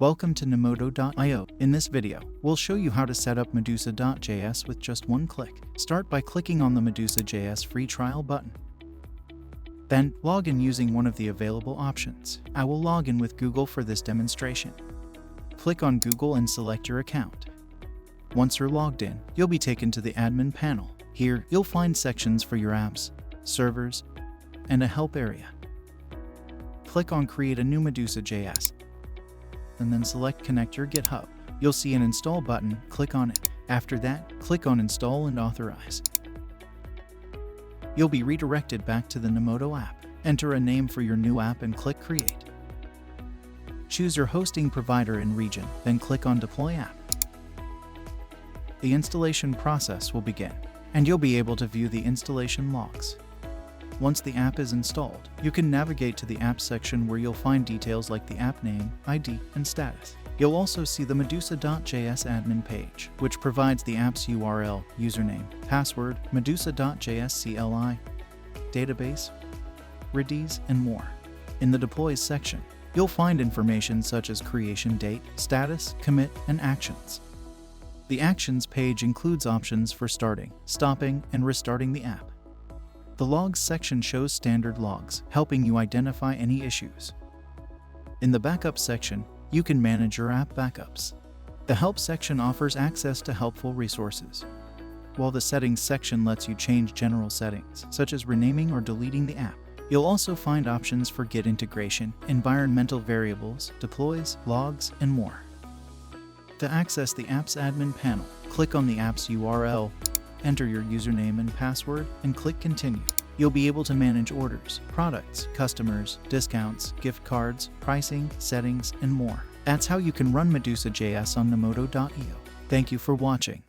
Welcome to Nemodo.io. In this video, we'll show you how to set up MedusaJS with just one click. Start by clicking on the MedusaJS free trial button. Then, log in using one of the available options. I will log in with Google for this demonstration. Click on Google and select your account. Once you're logged in, you'll be taken to the admin panel. Here, you'll find sections for your apps, servers, and a help area. Click on Create a new MedusaJS, and then select Connect your GitHub. You'll see an Install button, click on it. After that, click on Install and Authorize. You'll be redirected back to the Nemodo app. Enter a name for your new app and click Create. Choose your hosting provider and region, then click on Deploy App. The installation process will begin, and you'll be able to view the installation logs. Once the app is installed, you can navigate to the Apps section where you'll find details like the app name, ID, and status. You'll also see the Medusa.js admin page, which provides the app's URL, username, password, Medusa.js CLI, database, Redis, and more. In the Deploys section, you'll find information such as creation date, status, commit, and actions. The Actions page includes options for starting, stopping, and restarting the app. The Logs section shows standard logs, helping you identify any issues. In the Backup section, you can manage your app backups. The Help section offers access to helpful resources, while the Settings section lets you change general settings, such as renaming or deleting the app. You'll also find options for Git integration, environmental variables, deploys, logs, and more. To access the app's admin panel, click on the app's URL, enter your username and password, and click Continue. You'll be able to manage orders, products, customers, discounts, gift cards, pricing, settings, and more. That's how you can run MedusaJS on Nemodo.io. Thank you for watching.